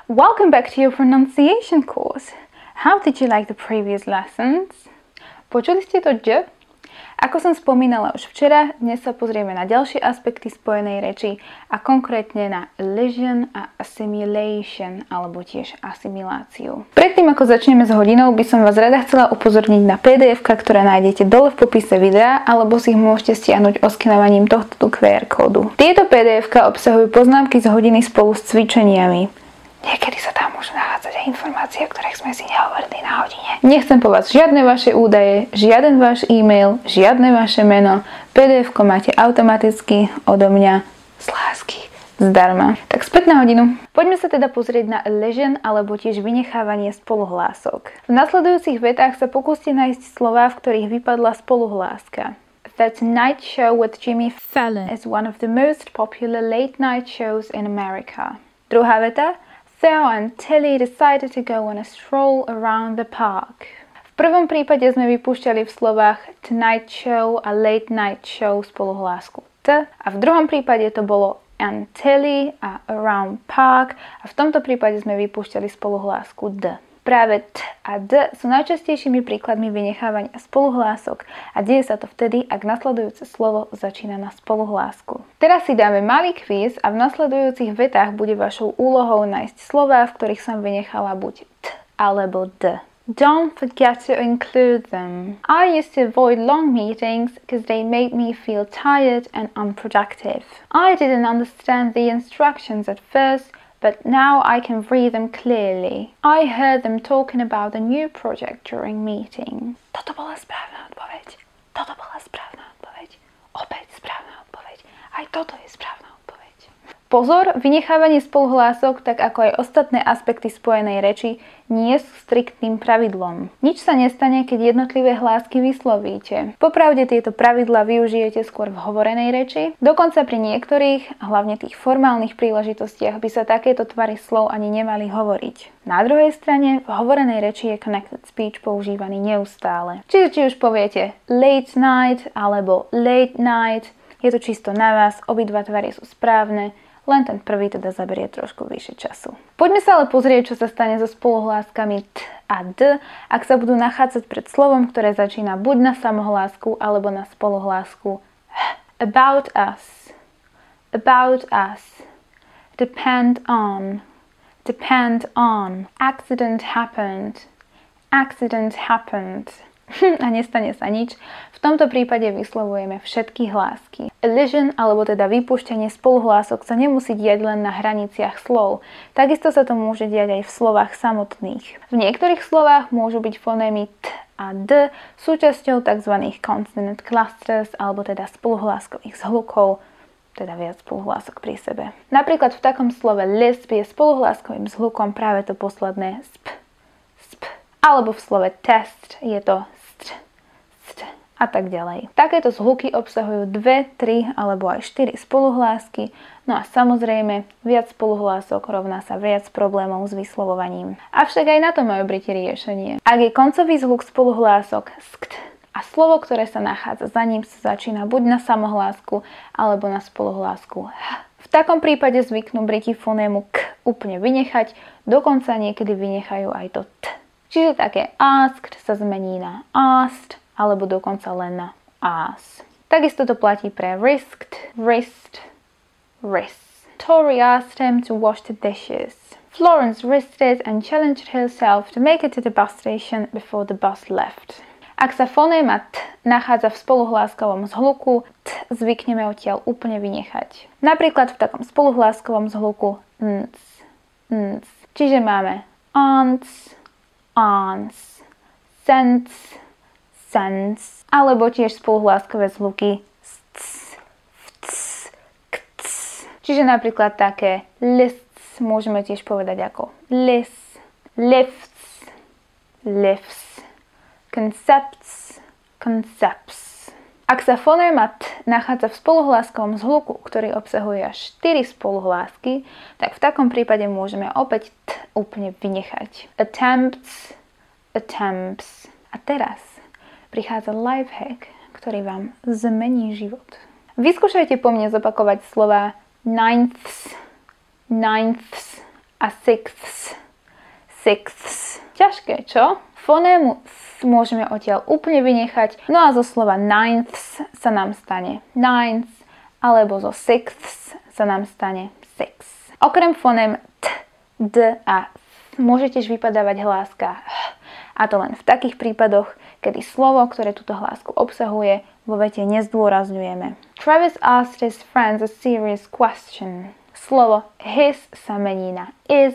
Welcome back to your pronunciation course. How did you like the previous lessons? Počuli ste to J? Ako som spomínala už včera, dnes sa pozrieme na ďalšie aspekty spojenej reči a konkrétne na elision a assimilation, alebo tiež asimiláciu. Predtým ako začneme s hodinou, by som vás rada chcela upozorniť na PDF-ka, ktoré nájdete dole v popise videa, alebo si ich môžete stiahnuť oskenovaním tohto QR kódu. Tieto PDF-ka obsahujú poznámky z hodiny spolu s cvičeniami. Niekedy sa tam môžu nachádzať aj informácie, o ktorých sme si nehovorili na hodine. Nechcem po vás žiadne vaše údaje, žiaden váš e-mail, žiadne vaše meno. PDF-ko máte automaticky odo mňa z lásky, zdarma. Tak späť na hodinu. Poďme sa teda pozrieť na elision, alebo tiež vynechávanie spoluhlások. V nasledujúcich vetách sa pokúste nájsť slová, v ktorých vypadla spoluhláska. That Night Show with Jimmy Fallon is one of the most popular late night shows in America. Druhá veta. Theo and Tilly decided to go on a stroll around the park. V prvom prípade sme vypúšťali v slovách Tonight Show a Late Night Show spoluhlásku T a v druhom prípade to bolo and Tilly a Around Park a v tomto prípade sme vypúšťali spoluhlásku D. Práve T a D sú najčastejšími príkladmi vynechávania spoluhlások a deje sa to vtedy, ak nasledujúce slovo začína na spoluhlásku. Teraz si dáme malý kvíz a v nasledujúcich vetách bude vašou úlohou nájsť slová, v ktorých som vynechala buď T alebo D. Don't forget to include them. I used to avoid long meetings because they made me feel tired and unproductive. I didn't understand the instructions at first, but now I can read them clearly. I heard them talking about a new project during meeting. Toto bola správna odpoveď. Toto bola správna odpoveď. Opäť správna odpoveď. Aj toto je správna odpoveď. Pozor, vynechávanie spoluhlások, tak ako aj ostatné aspekty spojenej reči, nie sú striktným pravidlom. Nič sa nestane, keď jednotlivé hlásky vyslovíte. Popravde tieto pravidlá využijete skôr v hovorenej reči. Dokonca pri niektorých, hlavne tých formálnych príležitostiach, by sa takéto tvary slov ani nemali hovoriť. Na druhej strane, v hovorenej reči je connected speech používaný neustále. Čiže či už poviete late night alebo late night, je to čisto na vás, obidva tvary sú správne, len ten prvý teda zaberie trošku vyššie času. Poďme sa ale pozrieť, čo sa stane so spoluhláskami T a D, ak sa budú nachádzať pred slovom, ktoré začína buď na samohlásku alebo na spoluhlásku H. About us. About us. Depend on. Depend on. Accident happened. Accident happened. A nestane sa nič. V tomto prípade vyslovujeme všetky hlásky. Elision, alebo teda vypúšťanie spoluhlások, sa nemusí diať len na hraniciach slov. Takisto sa to môže diať aj v slovách samotných. V niektorých slovách môžu byť fonémy T a D súčasťou tzv. Consonant clusters, alebo teda spoluhláskových zhlukov, teda viac spoluhlások pri sebe. Napríklad v takom slove lisp je spoluhláskovým zhlukom práve to posledné sp, sp. Alebo v slove test je to st, st a tak ďalej. Takéto zvuky obsahujú 2, 3 alebo aj 4 spoluhlásky, no a samozrejme viac spoluhlások rovná sa viac problémov s vyslovovaním. Avšak aj na to majú Briti riešenie. Ak je koncový zvuk spoluhlások skt a slovo, ktoré sa nachádza za ním, sa začína buď na samohlásku alebo na spoluhlásku h. V takom prípade zvyknú Briti fonému k úplne vynechať, dokonca niekedy vynechajú aj to t. Čiže také asked sa zmení na asked, alebo dokonca len na as. Takisto to platí pre risked, wrist, wrist. Tori asked him to wash the dishes. Florence risked it and challenged herself to make it to the bus station before the bus left. Ak sa fonéma t nachádza v spoluhláskovom zhluku, t zvykneme odtiaľ úplne vynechať. Napríklad v takom spoluhláskovom zhluku nc, nc. Čiže máme aunts, aunts, cents, cents, alebo tiež spoluhláskové zvuky sc, vc, kc. Čiže napríklad také lists môžeme tiež povedať ako lists, lifts, lifts, concepts, concepts. Ak sa fonéma t nachádza v spoluhláskovom zhluku, ktorý obsahuje až 4 spoluhlásky, tak v takom prípade môžeme opäť t úplne vynechať. Attempts, attempts. A teraz prichádza lifehack, ktorý vám zmení život. Vyskúšajte po mne zopakovať slova ninths, ninths a sixths. Sixths. Ťažké, čo? Fonému s môžeme odtiaľ úplne vynechať, no a zo slova ninths sa nám stane ninths, alebo zo sixths sa nám stane six. Okrem foném t, d a th môže tiež vypadávať hláska h, a to len v takých prípadoch, kedy slovo, ktoré túto hlásku obsahuje, vo vete nezdôrazňujeme. Travis asked his friends a serious question. Slovo his sa mení na is,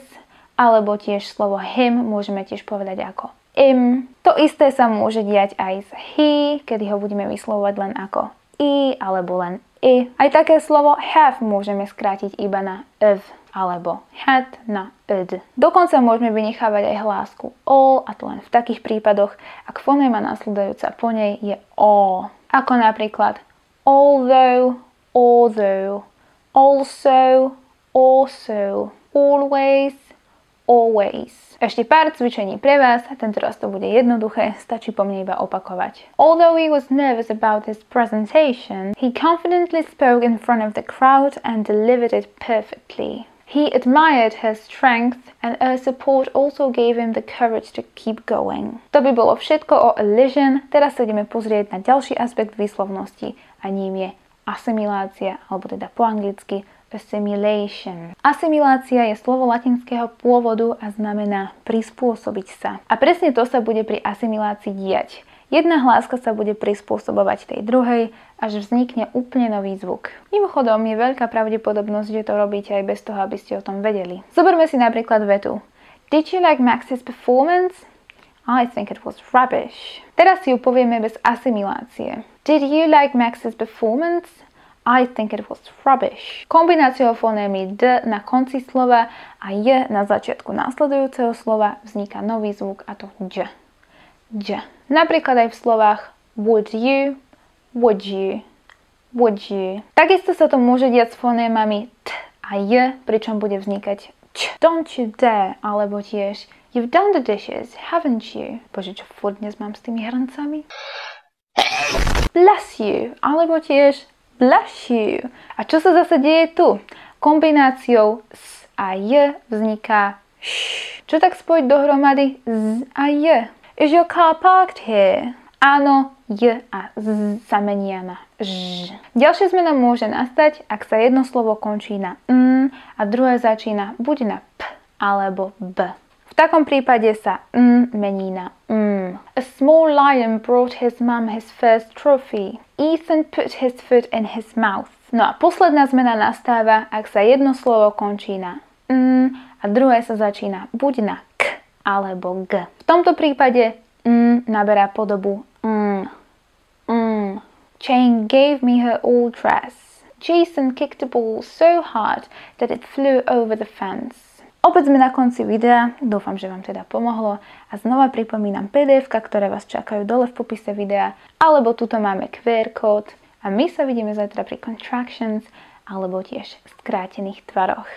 alebo tiež slovo him môžeme tiež povedať ako im. To isté sa môže diať aj s he, kedy ho budeme vyslovovať len ako i, alebo len i. Aj také slovo have môžeme skrátiť iba na ev, alebo had na ed. Dokonca môžeme vynechávať aj hlásku all, a to len v takých prípadoch, ak fonéma nasledujúca po nej je o. Ako napríklad although, although, also, also, always, always. Ešte pár cvičení pre vás, tentoraz to bude jednoduché, stačí po mne iba opakovať. Although he was nervous about his presentation, he confidently spoke in front of the crowd and delivered it perfectly. He admired her strength and her support also gave him the courage to keep going. To by bolo všetko o elision, teraz sa ideme pozrieť na ďalší aspekt výslovnosti a ním je asimilácia, alebo teda po anglicky assimilation. Asimilácia je slovo latinského pôvodu a znamená prispôsobiť sa. A presne to sa bude pri asimilácii diať. Jedna hláska sa bude prispôsobovať tej druhej, až vznikne úplne nový zvuk. Mimochodom je veľká pravdepodobnosť, že to robíte aj bez toho, aby ste o tom vedeli. Zoberme si napríklad vetu. Did you like Max's performance? I think it was rubbish. Teraz si ju povieme bez asimilácie. Did you like Max's performance? I think it was rubbish. Kombináciou fonémy d na konci slova a j na začiatku následujúceho slova vzniká nový zvuk, a to dž. Dž. Napríklad aj v slovách would you, would you, would you. Takisto sa to môže diať s fonémami t a j, pričom bude vznikať č. Don't you dare, alebo tiež you've done the dishes, haven't you? Bože, čo furt dnes mám s tými hrncami? Bless you, alebo tiež bless you. A čo sa zase deje tu? Kombináciou s a j vzniká š. Čo tak spojiť dohromady z a j? Is your car parked here? Áno, j a z sa menia na ž. Ďalšia zmena môže nastať, ak sa jedno slovo končí na n a druhé začína buď na p alebo b. V takom prípade sa n mení na m. A small lion brought his mum his first trophy. Ethan put his foot in his mouth. No a posledná zmena nastáva, ak sa jedno slovo končí na n a druhé sa začína buď na k alebo g. V tomto prípade n naberá podobu n. Jane gave me her old dress. Jason kicked the ball so hard that it flew over the fence. Opäť sme na konci videa, dúfam, že vám teda pomohlo a znova pripomínam PDF-ka, ktoré vás čakajú dole v popise videa, alebo tuto máme QR kód a my sa vidíme zajtra pri contractions alebo tiež skrátených tvaroch.